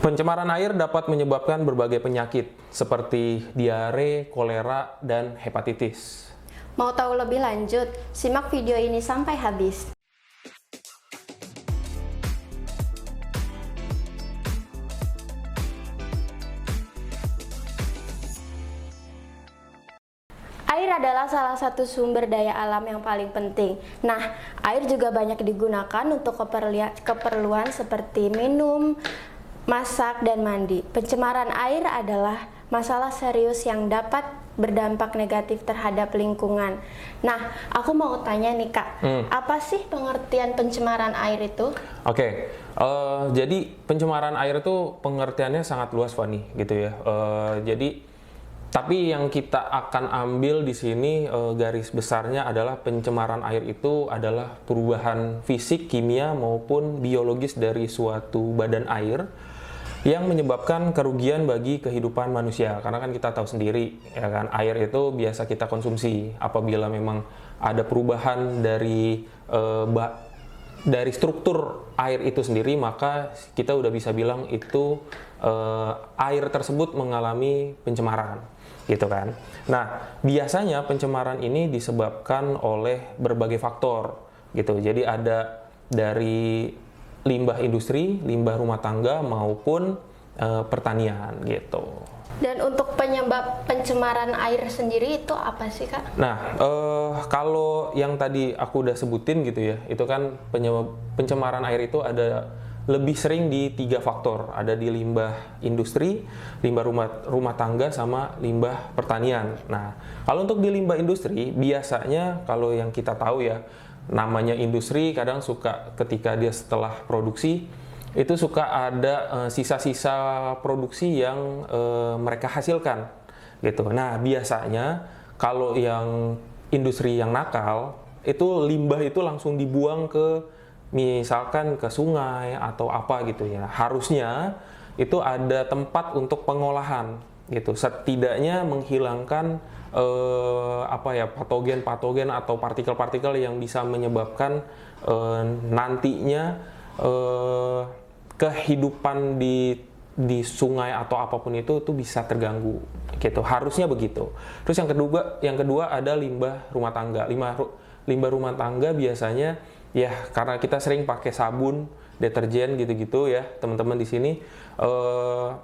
Pencemaran air dapat menyebabkan berbagai penyakit seperti diare, kolera, dan hepatitis. Mau tahu lebih lanjut? Simak video ini sampai habis. Air adalah salah satu sumber daya alam yang paling penting. Nah, air juga banyak digunakan untuk keperluan seperti minum, masak, dan mandi. Pencemaran air adalah masalah serius yang dapat berdampak negatif terhadap lingkungan. Nah, aku mau tanya nih Kak, apa sih pengertian pencemaran air itu? Oke, jadi pencemaran air itu pengertiannya sangat luas, Fani, gitu ya. Tapi yang kita akan ambil di sini garis besarnya adalah pencemaran air itu adalah perubahan fisik, kimia maupun biologis dari suatu badan air yang menyebabkan kerugian bagi kehidupan manusia. Karena kan kita tahu sendiri, ya kan, air itu biasa kita konsumsi. Apabila memang ada perubahan dari struktur air itu sendiri, maka kita udah bisa bilang itu air tersebut mengalami pencemaran, gitu kan. Nah, biasanya pencemaran ini disebabkan oleh berbagai faktor, gitu. Jadi ada dari limbah industri, limbah rumah tangga maupun pertanian, gitu. Dan untuk penyebab pencemaran air sendiri itu apa sih Kak? Nah, kalau yang tadi aku udah sebutin gitu ya, itu kan pencemaran air itu ada lebih sering di 3 faktor. Ada di limbah industri, limbah rumah tangga, sama limbah pertanian. Nah, kalau untuk di limbah industri, biasanya kalau yang kita tahu ya, namanya industri kadang suka ketika dia setelah produksi, itu suka ada sisa-sisa produksi yang mereka hasilkan, gitu. Nah, biasanya kalau yang industri yang nakal, itu limbah itu langsung dibuang ke misalkan ke sungai atau apa gitu ya. Harusnya itu ada tempat untuk pengolahan gitu. Setidaknya menghilangkan patogen atau partikel-partikel yang bisa menyebabkan nantinya kehidupan di sungai atau apapun itu bisa terganggu gitu. Harusnya begitu. Terus yang kedua ada limbah rumah tangga. Limbah rumah tangga biasanya ya karena kita sering pakai sabun, deterjen gitu-gitu ya, teman-teman di sini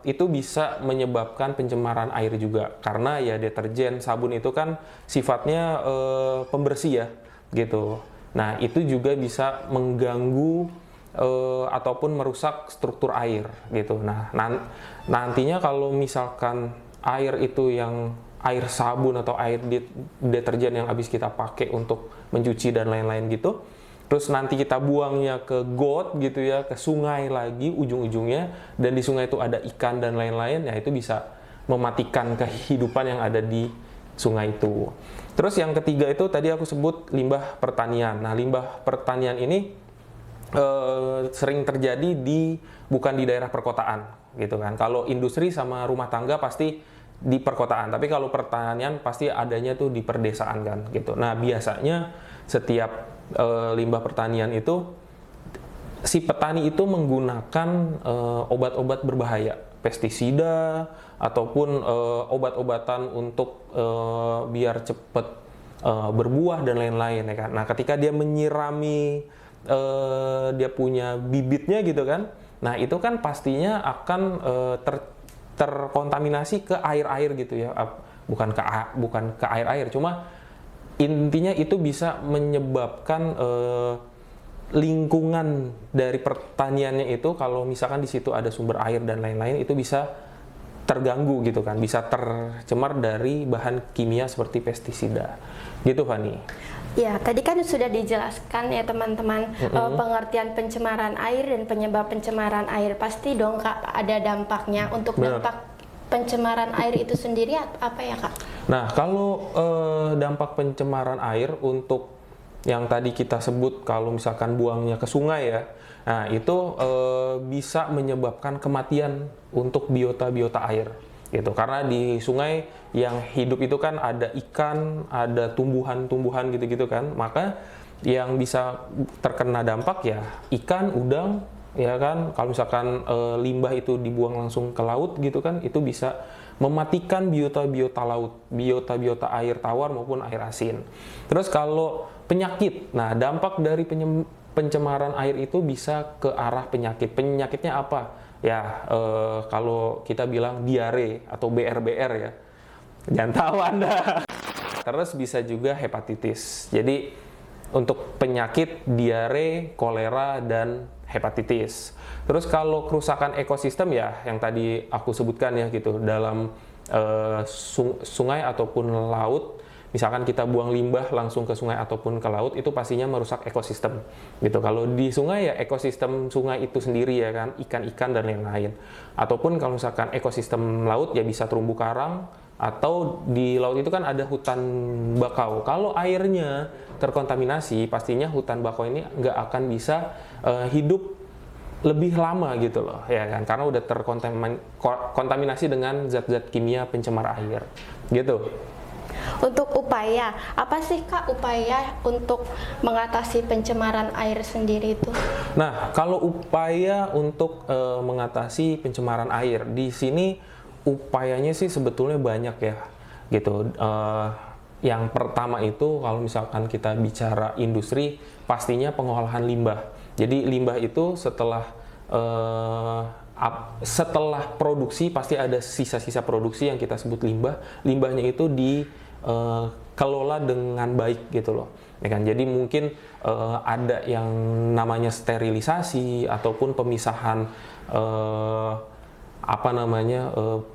itu bisa menyebabkan pencemaran air juga. Karena ya deterjen, sabun itu kan sifatnya pembersih ya, gitu. Nah, itu juga bisa mengganggu ataupun merusak struktur air gitu. Nah, nantinya kalau misalkan air itu yang air sabun atau air deterjen yang habis kita pakai untuk mencuci dan lain-lain gitu, terus nanti kita buangnya ke got gitu ya, ke sungai lagi ujung-ujungnya, dan di sungai itu ada ikan dan lain-lain, ya itu bisa mematikan kehidupan yang ada di sungai itu. Terus yang ketiga itu tadi aku sebut limbah pertanian. Nah, limbah pertanian ini sering terjadi bukan di daerah perkotaan gitu kan. Kalau industri sama rumah tangga pasti di perkotaan, tapi kalau pertanian pasti adanya tuh di perdesaan kan gitu. Nah, biasanya setiap limbah pertanian itu si petani itu menggunakan obat-obat berbahaya, pestisida ataupun obat-obatan untuk biar cepat berbuah dan lain-lain ya kan. Nah, ketika dia menyirami dia punya bibitnya gitu kan, nah itu kan pastinya akan terkontaminasi ke air-air gitu ya, bukan ke air-air, cuma intinya itu bisa menyebabkan lingkungan dari pertaniannya itu, kalau misalkan di situ ada sumber air dan lain-lain, itu bisa terganggu gitu kan, bisa tercemar dari bahan kimia seperti pestisida gitu, Fani. Ya, tadi kan sudah dijelaskan ya teman-teman pengertian pencemaran air dan penyebab pencemaran air. Pasti dong Kak ada dampaknya. Untuk dampak pencemaran air itu sendiri apa ya Kak? Nah, kalau dampak pencemaran air untuk yang tadi kita sebut, kalau misalkan buangnya ke sungai ya, nah itu bisa menyebabkan kematian untuk biota-biota air gitu. Karena di sungai yang hidup itu kan ada ikan, ada tumbuhan-tumbuhan gitu-gitu kan. Maka yang bisa terkena dampak ya ikan, udang, ya kan. Kalau misalkan limbah itu dibuang langsung ke laut gitu kan, itu bisa mematikan biota-biota laut, biota-biota air tawar maupun air asin. Terus kalau penyakit, nah dampak dari pencemaran air itu bisa ke arah penyakit. Penyakitnya apa? Ya kalau kita bilang diare atau BR-BR ya, jangan tahu Anda. Terus bisa juga hepatitis. Jadi untuk penyakit diare, kolera, dan hepatitis. Terus kalau kerusakan ekosistem ya yang tadi aku sebutkan ya gitu, dalam sungai ataupun laut, misalkan kita buang limbah langsung ke sungai ataupun ke laut, itu pastinya merusak ekosistem gitu. Kalau di sungai ya ekosistem sungai itu sendiri ya kan, ikan-ikan dan lain-lain. Ataupun kalau misalkan ekosistem laut ya bisa terumbu karang, atau di laut itu kan ada hutan bakau. Kalau airnya terkontaminasi, pastinya hutan bakau ini nggak akan bisa hidup lebih lama gitu loh, ya kan? Karena udah terkontaminasi dengan zat-zat kimia pencemar air, gitu. Untuk upaya, apa sih Kak upaya untuk mengatasi pencemaran air sendiri itu? Nah, kalau upaya untuk mengatasi pencemaran air, di sini upayanya sih sebetulnya banyak ya, gitu. Yang pertama itu kalau misalkan kita bicara industri, pastinya pengolahan limbah. Jadi limbah itu setelah produksi pasti ada sisa-sisa produksi yang kita sebut limbah. Limbahnya itu dikelola dengan baik gitu loh. Ya kan? Jadi mungkin ada yang namanya sterilisasi ataupun pemisahan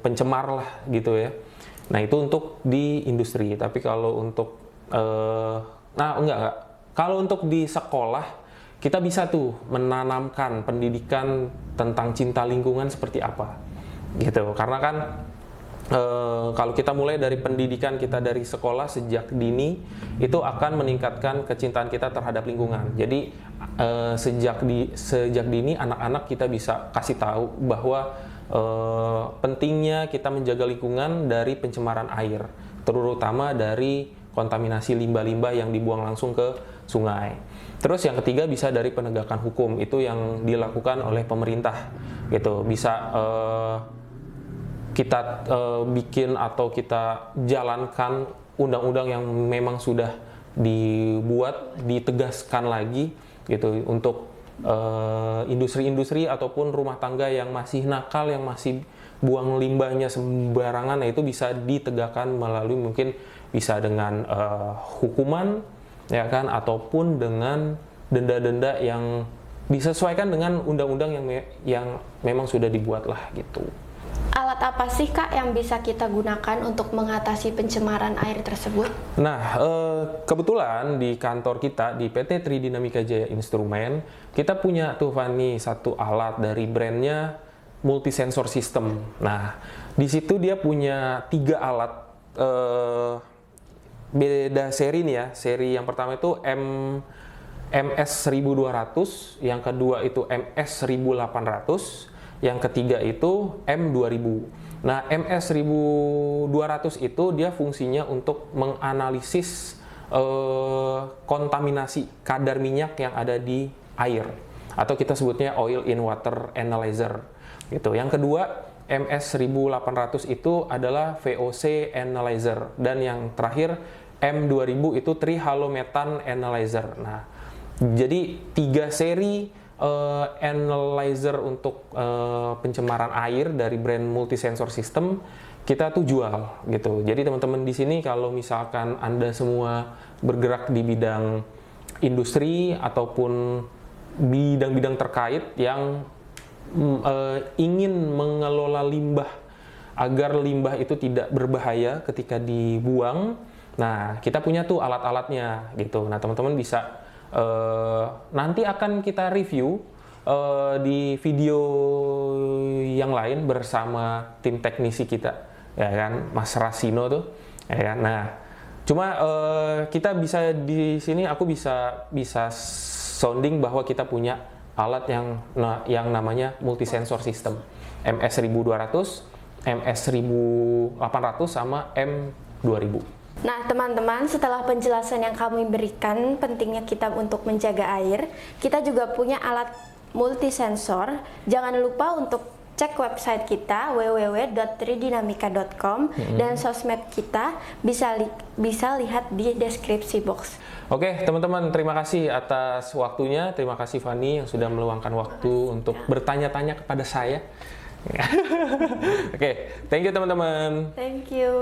pencemar lah gitu ya. Nah itu untuk di industri. Tapi kalau untuk enggak. Kalau untuk di sekolah kita bisa tuh menanamkan pendidikan tentang cinta lingkungan seperti apa gitu. Karena kan kalau kita mulai dari pendidikan kita dari sekolah sejak dini, itu akan meningkatkan kecintaan kita terhadap lingkungan. Jadi sejak dini anak-anak kita bisa kasih tahu bahwa pentingnya kita menjaga lingkungan dari pencemaran air, terutama dari kontaminasi limbah-limbah yang dibuang langsung ke sungai. Terus yang ketiga bisa dari penegakan hukum, itu yang dilakukan oleh pemerintah gitu. Bisa kita bikin atau kita jalankan undang-undang yang memang sudah dibuat, ditegaskan lagi gitu untuk industri-industri ataupun rumah tangga yang masih nakal, yang masih buang limbahnya sembarangan. Nah itu bisa ditegakkan melalui mungkin bisa dengan hukuman ya kan, ataupun dengan denda-denda yang disesuaikan dengan undang-undang yang memang sudah dibuat lah gitu. Alat apa sih Kak yang bisa kita gunakan untuk mengatasi pencemaran air tersebut? Nah, kebetulan di kantor kita di PT Tridinamika Jaya Instrumen, kita punya tuh Fani satu alat dari brandnya Multisensor System. Nah, di situ dia punya 3 alat beda seri nih ya. Seri yang pertama itu MS1200, yang kedua itu MS1800, yang ketiga itu M2000. Nah, MS1200 itu dia fungsinya untuk menganalisis kontaminasi kadar minyak yang ada di air, atau kita sebutnya oil in water analyzer gitu. Yang kedua MS1800 itu adalah VOC analyzer, dan yang terakhir M2000 itu trihalomethan analyzer. Nah, jadi 3 seri analyzer untuk pencemaran air dari brand Multisensor System kita tuh jual gitu. Jadi teman-teman di sini kalau misalkan Anda semua bergerak di bidang industri ataupun bidang-bidang terkait yang ingin mengelola limbah agar limbah itu tidak berbahaya ketika dibuang, nah kita punya tuh alat-alatnya gitu. Nah teman-teman bisa nanti akan kita review di video yang lain bersama tim teknisi kita, ya kan, Mas Rasino tuh, ya kan. Nah, cuma kita bisa di sini aku bisa sounding bahwa kita punya alat yang namanya Multisensor System MS1200, MS1800 sama M2000. Nah teman-teman, setelah penjelasan yang kami berikan pentingnya kita untuk menjaga air, kita juga punya alat multisensor. Jangan lupa untuk cek website kita www.tridinamika.com dan sosmed kita bisa lihat di deskripsi box. Oke, teman-teman, terima kasih atas waktunya. Terima kasih Fani yang sudah meluangkan waktu untuk bertanya-tanya kepada saya. Oke, thank you teman-teman. Thank you.